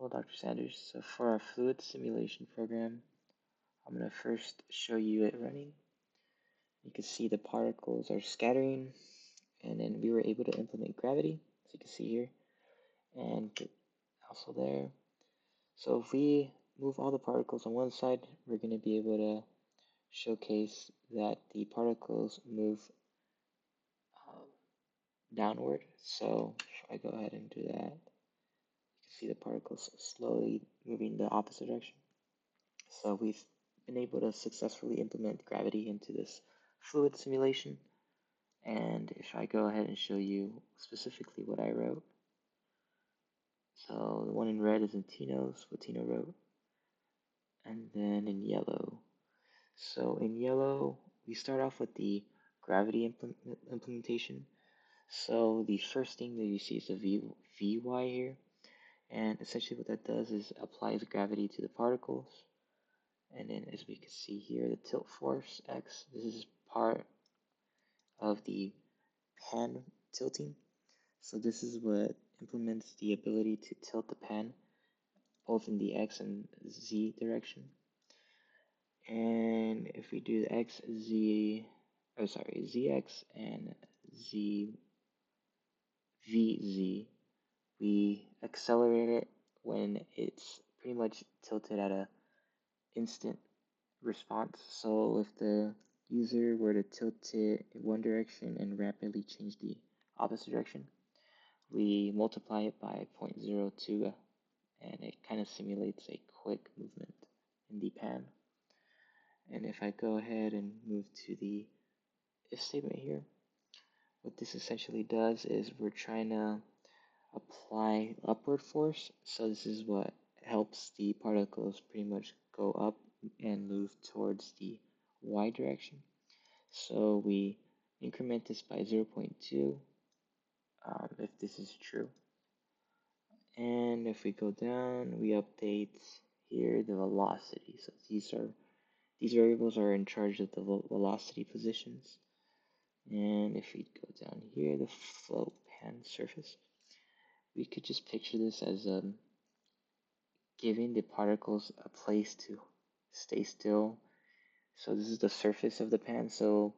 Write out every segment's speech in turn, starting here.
Hello, Dr. Sanders. So for our fluid simulation program, I'm going to first show you it running. You can see the particles are scattering, and then we were able to implement gravity, as you can see here, and also there. So if we move all the particles on one side, we're going to be able to showcase that the particles move downward. So if I go ahead and do that, you can see the particles slowly moving the opposite direction. So we've been able to successfully implement gravity into this fluid simulation. And if I go ahead and show you specifically what I wrote. So the one in red is in Tino's, what Tino wrote. And then in yellow. So in yellow, we start off with the gravity implementation. So the first thing that you see is the Vy here. And essentially what that does is applies gravity to the particles. And then as we can see here, the tilt force X, this is part of the pan tilting. So this is what implements the ability to tilt the pan both in the X and Z direction. And if we do the ZX and VZ, we accelerate it when it's pretty much tilted at a instant response. So if the user were to tilt it in one direction and rapidly change the opposite direction, we multiply it by 0.02 and it kind of simulates a quick movement in the pan. And if I go ahead and move to the if statement here, what this essentially does is we're trying to apply upward force. So this is what helps the particles pretty much go up and move towards the y direction. So we increment this by 0.2 if this is true. And if we go down, we update here the velocity. So these variables are in charge of the velocity positions. And if we go down here, the float pan surface, we could just picture this as giving the particles a place to stay still. So this is the surface of the pan, so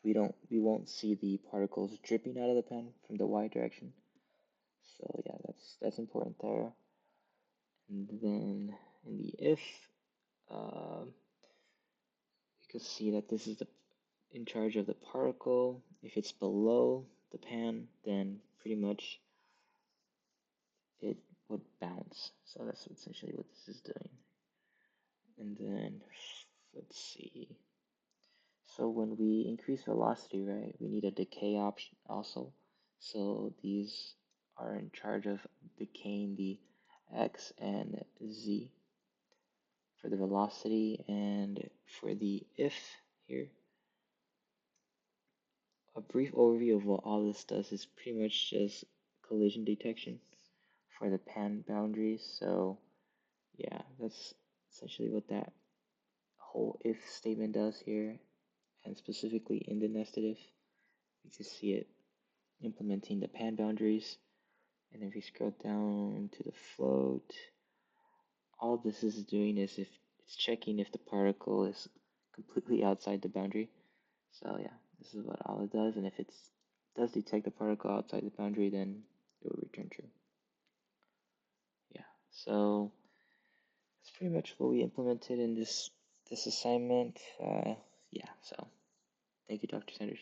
we won't see the particles dripping out of the pan from the y direction. So yeah, that's important there. And then in the if, we could see that this is in charge of the particle. If it's below the pan, then pretty much it would bounce. So that's essentially what this is doing. And then let's see. So when we increase velocity, right, we need a decay option also. So these are in charge of decaying the x and z for the velocity. And for the if here, a brief overview of what all this does is pretty much just collision detection for the pan boundaries. So yeah, that's essentially what that whole if statement does here, and specifically in the nested if, you can see it implementing the pan boundaries. And if we scroll down to the float, all this is doing is if it's checking if the particle is completely outside the boundary. So yeah, this is what all it does, and if it does detect the particle outside the boundary, then it will return true. Yeah, so that's pretty much what we implemented in this assignment. Yeah, so thank you, Dr. Sanders.